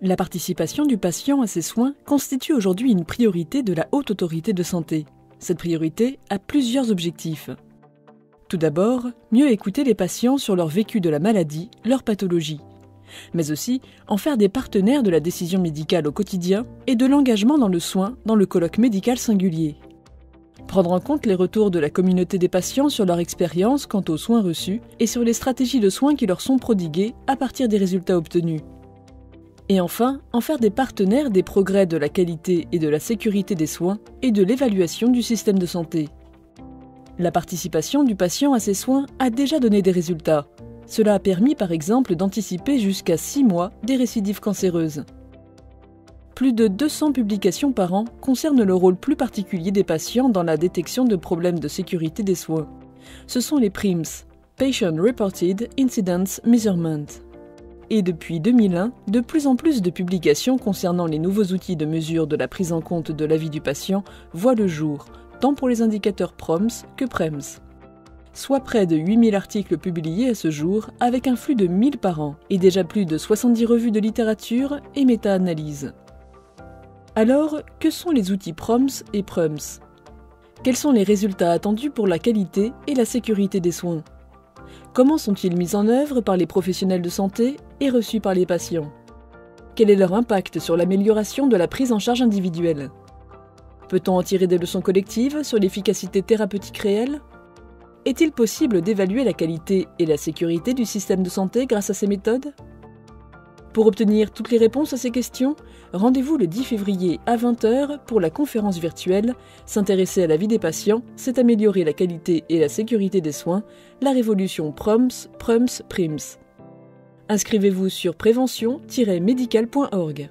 La participation du patient à ces soins constitue aujourd'hui une priorité de la Haute Autorité de Santé. Cette priorité a plusieurs objectifs. Tout d'abord, mieux écouter les patients sur leur vécu de la maladie, leur pathologie, mais aussi en faire des partenaires de la décision médicale au quotidien et de l'engagement dans le soin dans le colloque médical singulier. Prendre en compte les retours de la communauté des patients sur leur expérience quant aux soins reçus et sur les stratégies de soins qui leur sont prodiguées à partir des résultats obtenus. Et enfin, en faire des partenaires des progrès de la qualité et de la sécurité des soins et de l'évaluation du système de santé. La participation du patient à ces soins a déjà donné des résultats. Cela a permis par exemple d'anticiper jusqu'à 6 mois des récidives cancéreuses. Plus de 200 publications par an concernent le rôle plus particulier des patients dans la détection de problèmes de sécurité des soins. Ce sont les PRIMS, Patient Reported Incidents Measurement. Et depuis 2001, de plus en plus de publications concernant les nouveaux outils de mesure de la prise en compte de la vie du patient voient le jour, tant pour les indicateurs PROMS que PREMS. Soit près de 8000 articles publiés à ce jour, avec un flux de 1000 par an, et déjà plus de 70 revues de littérature et méta-analyses. Alors, que sont les outils PROMS et PREMS? Quels sont les résultats attendus pour la qualité et la sécurité des soins? Comment sont-ils mis en œuvre par les professionnels de santé et reçus par les patients? Quel est leur impact sur l'amélioration de la prise en charge individuelle? Peut-on en tirer des leçons collectives sur l'efficacité thérapeutique réelle? Est-il possible d'évaluer la qualité et la sécurité du système de santé grâce à ces méthodes? Pour obtenir toutes les réponses à ces questions, rendez-vous le 10 février à 20h pour la conférence virtuelle « S'intéresser à la vie des patients, c'est améliorer la qualité et la sécurité des soins, la révolution PROMS, PREMS, PRIMS ». Inscrivez-vous sur prévention-médical.org.